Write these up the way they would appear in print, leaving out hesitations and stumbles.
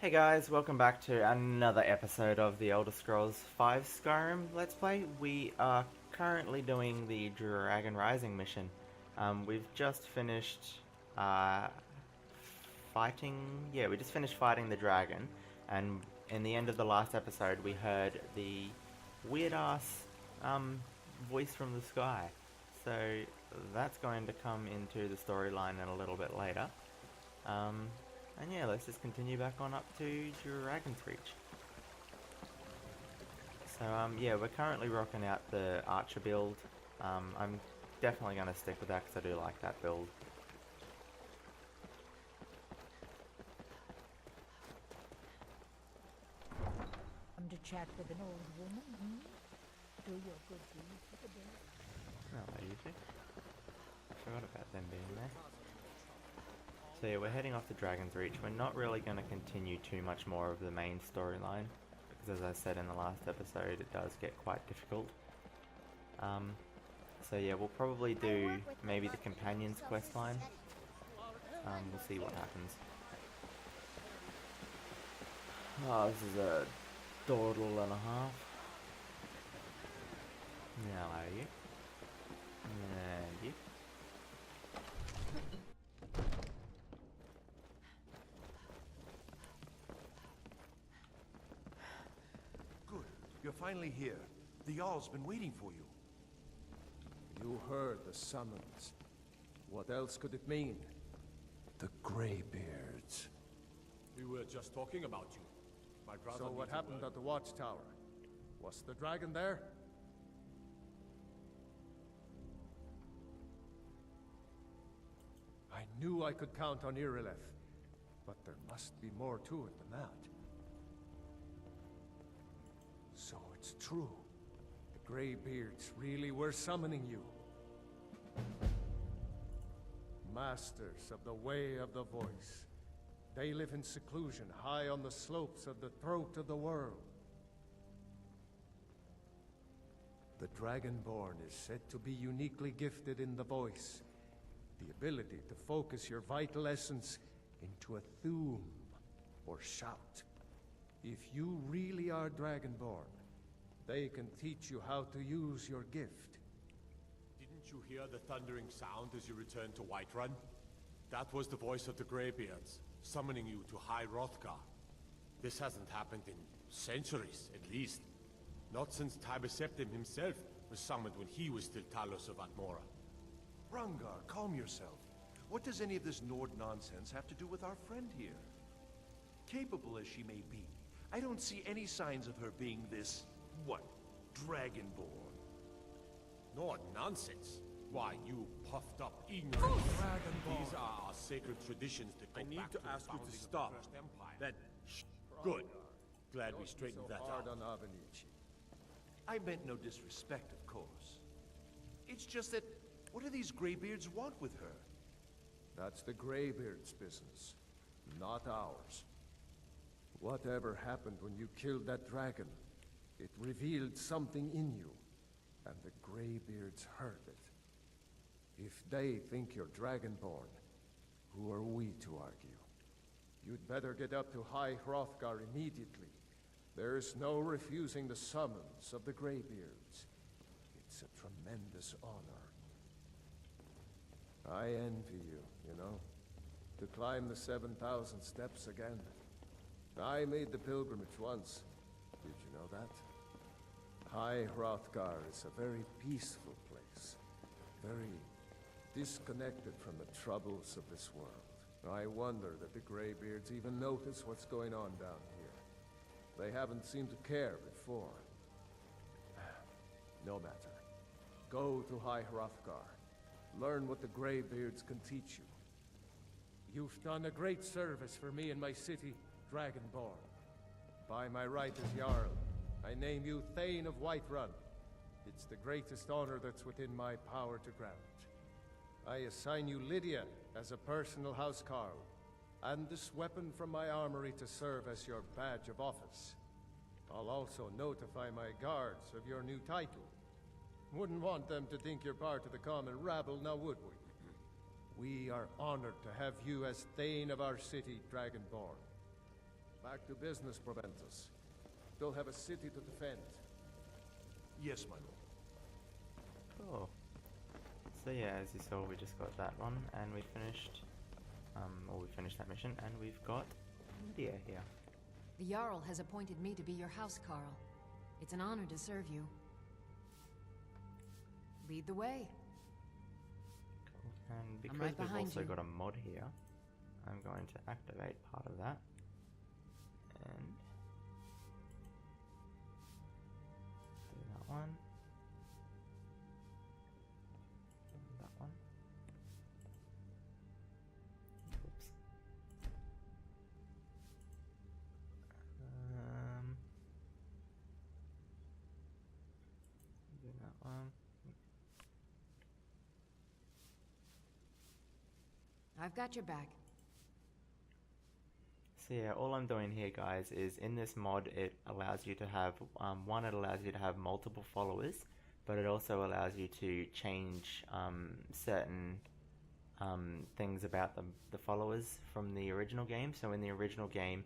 Hey guys, welcome back to another episode of the Elder Scrolls V Skyrim Let's Play. We are currently doing the Dragon Rising mission. We've just finished we just finished fighting the dragon, and in the end of the last episode we heard the weird-ass voice from the sky. So that's going to come into the storyline in a little bit later. And yeah, let's just continue back on up to Dragon's Reach. So yeah, we're currently rocking out the Archer build. I'm definitely going to stick with that because I do like that build. Come to chat with an old woman, Do your good deeds for the day. Oh, I usually forgot about them being there. So yeah, we're heading off to Dragon's Reach. We're not really going to continue too much more of the main storyline, because as I said in the last episode, it does get quite difficult. So yeah, we'll probably do maybe the Companion's questline. We'll see what happens. Oh, this is a dawdle and a half. Now are you? And you? You're finally here. The Jarl's been waiting for you. You heard the summons. What else could it mean? The Greybeards. We were just talking about you. My brother. So what happened at the watchtower? Was the dragon there? I knew I could count on Irileth, but there must be more to it than that. So it's true. The Greybeards really were summoning you. Masters of the Way of the Voice. They live in seclusion, high on the slopes of the throat of the world. The Dragonborn is said to be uniquely gifted in the voice. The ability to focus your vital essence into a thume, or shout. If you really are Dragonborn, they can teach you how to use your gift. Didn't you hear the thundering sound as you returned to Whiterun? That was the voice of the Greybeards, summoning you to High Hrothgar. This hasn't happened in centuries, at least. Not since Tiber Septim himself was summoned when he was still Talos of Atmora. Rungar, calm yourself. What does any of this Nord nonsense have to do with our friend here? Capable as she may be, I don't see any signs of her being this, Dragonborn. Nord nonsense. Why, you puffed up ignorant Dragonborn. These are our sacred traditions that go back to ask you to stop. Then, shh, good. Glad we straightened that out. On Avenici. I meant no disrespect, of course. It's just that, what do these Greybeards want with her? That's the Greybeards' business, not ours. Whatever happened when you killed that dragon, it revealed something in you, and the Greybeards heard it. If they think you're Dragonborn, who are we to argue? You'd better get up to High Hrothgar immediately. There's no refusing the summons of the Greybeards. It's a tremendous honor. I envy you, you know, to climb the 7,000 steps again. I made the pilgrimage once. Did you know that? High Hrothgar is a very peaceful place. Very disconnected from the troubles of this world. I wonder that the Greybeards even notice what's going on down here. They haven't seemed to care before. No matter. Go to High Hrothgar. Learn what the Greybeards can teach you. You've done a great service for me and my city, Dragonborn. By my right as Jarl, I name you Thane of Whiterun. It's the greatest honor that's within my power to grant. I assign you Lydia as a personal housecarl, and this weapon from my armory to serve as your badge of office. I'll also notify my guards of your new title. Wouldn't want them to think you're part of the common rabble, now would we? We are honored to have you as Thane of our city, Dragonborn. Back to business, Proventus. Still have a city to defend. Yes, my lord. Cool. So yeah, as you saw, we just got that one, and we finished, we finished that mission, and we've got Lydia here. The Jarl has appointed me to be your housecarl. It's an honor to serve you. Lead the way. Cool. And because right we've behind also you. got a mod here, I'm going to activate part of that. And do that one. And that one. Oops. Do that one. I've got your back. So yeah, all I'm doing here, guys, is in this mod it allows you to have, it allows you to have multiple followers, but it also allows you to change certain things about the followers from the original game. So in the original game,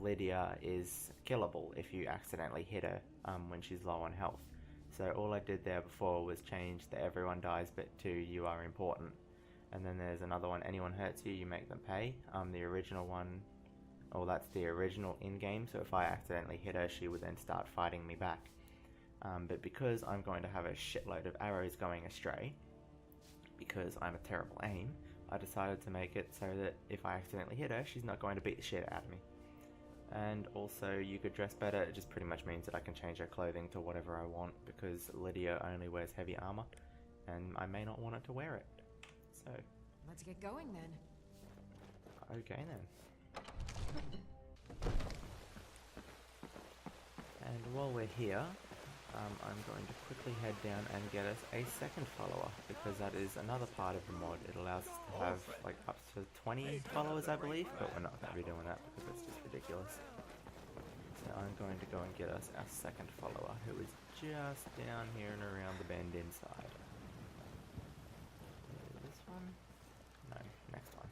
Lydia is killable if you accidentally hit her when she's low on health. So all I did there before was change the everyone dies but to you are important. And then there's another one, anyone hurts you, you make them pay. The original one, that's the original in-game, so if I accidentally hit her, she would then start fighting me back. But because I'm going to have a shitload of arrows going astray, because I'm a terrible aim, I decided to make it so that if I accidentally hit her, she's not going to beat the shit out of me. And also, you could dress better. It just pretty much means that I can change her clothing to whatever I want, because Lydia only wears heavy armor, and I may not want her to wear it. So, Let's get going then. okay then. And while we're here, I'm going to quickly head down and get us a second follower, because that is another part of the mod. It allows us to have like up to 20 followers, I believe, but we're not going to be doing that because it's just ridiculous. So I'm going to go and get us our second follower, who is just down here and around the bend inside. This one? No, next one.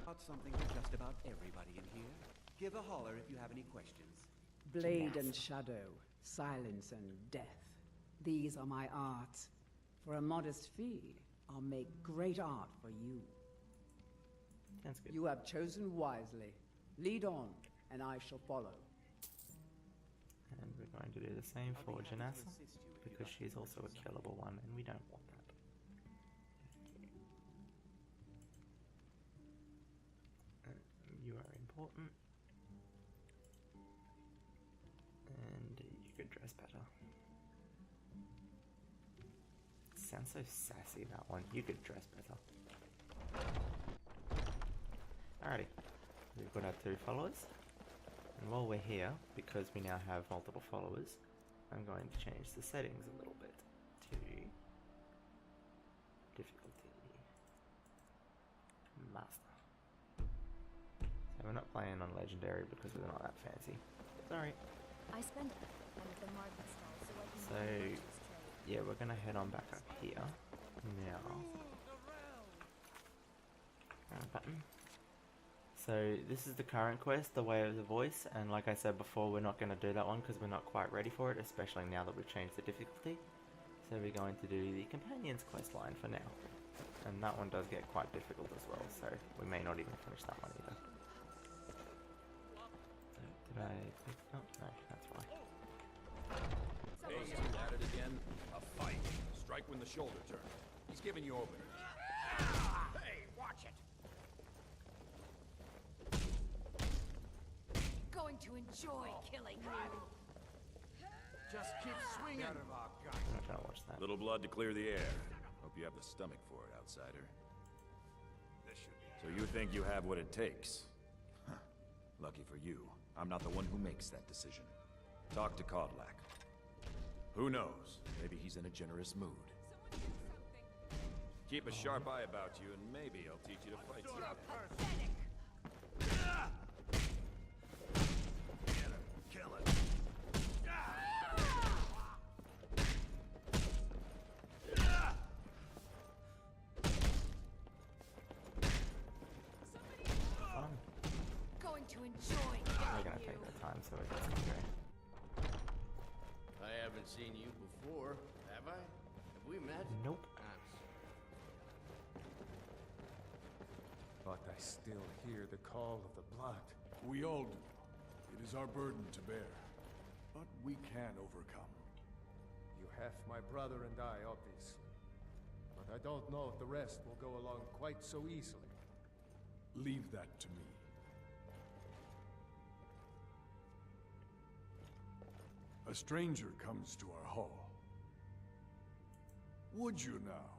Got something for just about everybody in here. Give a holler if you have any questions. Blade and shadow, silence and death. These are my arts. For a modest fee, I'll make great art for you. Sounds good. You have chosen wisely. Lead on, and I shall follow. And we're going to do the same for Janassa, because she's also a killable one, and we don't want that. You are important. And you could dress better. Sounds so sassy, that one. You could dress better. Alrighty. We've got our 2 followers. And while we're here, because we now have multiple followers, I'm going to change the settings a little bit to difficulty master. So we're not playing on legendary because we're not that fancy. Sorry. I spent time at the market stall so I can So trade. yeah, we're gonna head on back up here now. Button. So this is the current quest, the Way of the Voice, and like I said before, we're not going to do that one because we're not quite ready for it, especially now that we've changed the difficulty. So we're going to do the Companion's quest line for now. And that one does get quite difficult as well, so we may not even finish that one either. So, did I pick... Oh, no, that's fine. Hey, you at it again? A fight. Strike when the shoulder turns. He's giving you over. Hey, watch it! Going to enjoy killing you. Just keep swinging. I'm not going to watch that. Little blood to clear the air. Hope you have the stomach for it, outsider. This should be. So you think you have what it takes? Huh. Lucky for you, I'm not the one who makes that decision. Talk to Kodlak. Who knows? Maybe he's in a generous mood. Keep a sharp eye about you, and maybe I'll teach you to fight some. Kill it. time, so I guess we go. I haven't seen you before, have I? Have we met? Nope. But I still hear the call of the blood. We all do. It is our burden to bear. But we can overcome. You have my brother and I, obviously. But I don't know if the rest will go along quite so easily. Leave that to me. A stranger comes to our hall. Would you now?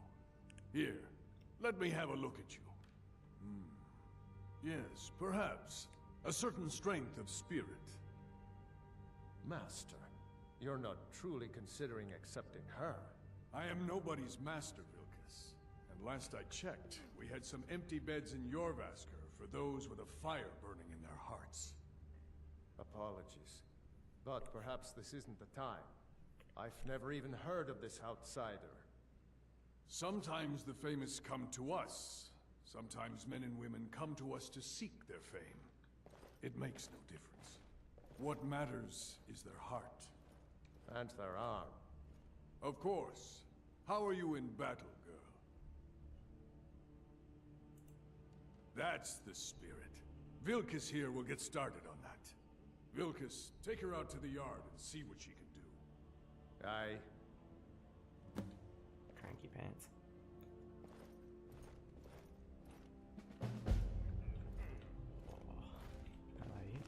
Here, let me have a look at you. Yes, perhaps. A certain strength of spirit. Master, you're not truly considering accepting her. I am nobody's master, Vilkas. And last I checked, we had some empty beds in Jorvaskr for those with a fire burning in their hearts. Apologies. But perhaps this isn't the time. I've never even heard of this outsider. Sometimes the famous come to us. Sometimes men and women come to us to seek their fame. It makes no difference. What matters is their heart. And their arm. Of course. How are you in battle, girl? That's the spirit. Vilkas here will get started on that. Vilkas, take her out to the yard and see what she can do. Aye. Cranky pants. Hello, you.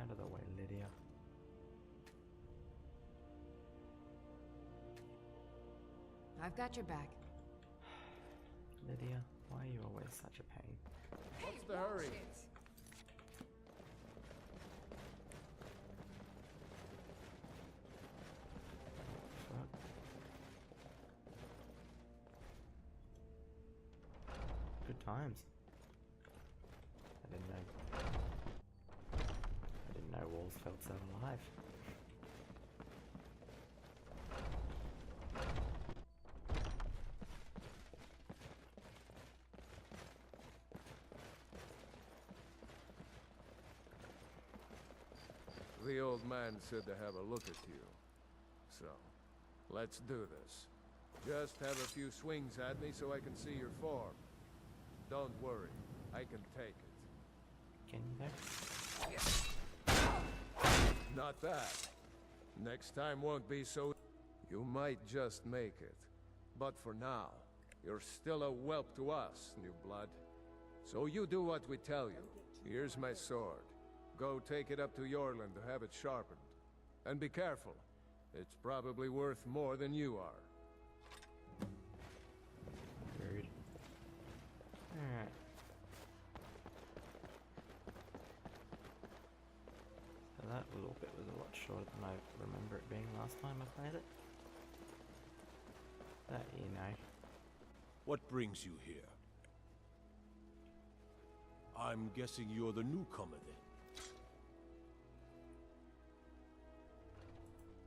Out of the way, Lydia. I've got your back. Lydia, why are you always such a pain? What's the hurry? Fuck. Good times. I didn't know walls felt so alive. The old man said to have a look at you. So, let's do this. Just have a few swings at me so I can see your form. Don't worry, I can take it. Can you Not that. Next time won't be so... You might just make it. But for now, you're still a whelp to us, new blood. So you do what we tell you. Here's my sword. Go take it up to Yorland to have it sharpened. And be careful. It's probably worth more than you are. Rude. Alright. So that little bit was a lot shorter than I remember it being last time I played it. But, you know. What brings you here? I'm guessing you're the newcomer then.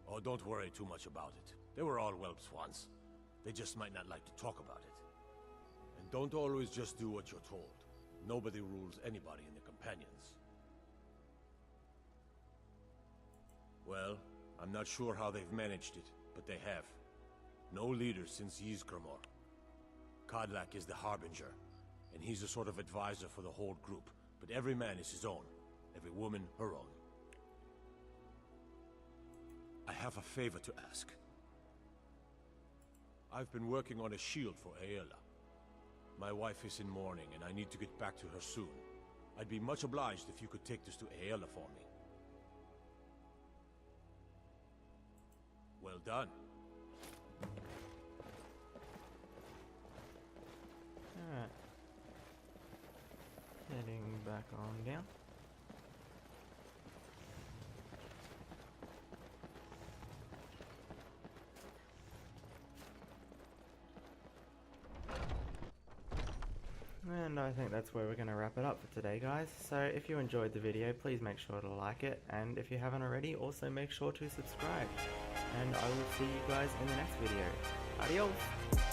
Oh, don't worry too much about it. They were all whelps once. They just might not like to talk about it. And don't always just do what you're told. Nobody rules anybody in the companions. Well, I'm not sure how they've managed it, but they have. No leaders since Ysgramor. Kodlak is the Harbinger, and he's a sort of advisor for the whole group, but every man is his own. Every woman, her own. I have a favor to ask. I've been working on a shield for Aela. My wife is in mourning, and I need to get back to her soon. I'd be much obliged if you could take this to Aela for me. Well done. Alright. Heading back on down. And I think that's where we're going to wrap it up for today, guys. So if you enjoyed the video, please make sure to like it. And if you haven't already, also make sure to subscribe. And I will see you guys in the next video. Adios!